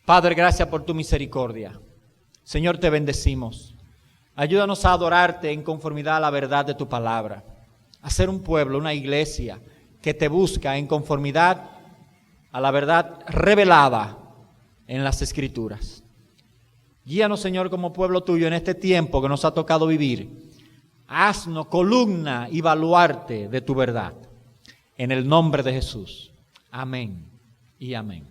Padre, gracias por tu misericordia. Señor, te bendecimos. Ayúdanos a adorarte en conformidad a la verdad de tu palabra. A ser un pueblo, una iglesia que te busca en conformidad a la verdad revelada en las Escrituras. Guíanos, Señor, como pueblo tuyo en este tiempo que nos ha tocado vivir. Haznos columna y baluarte de tu verdad. En el nombre de Jesús. Amén y amén.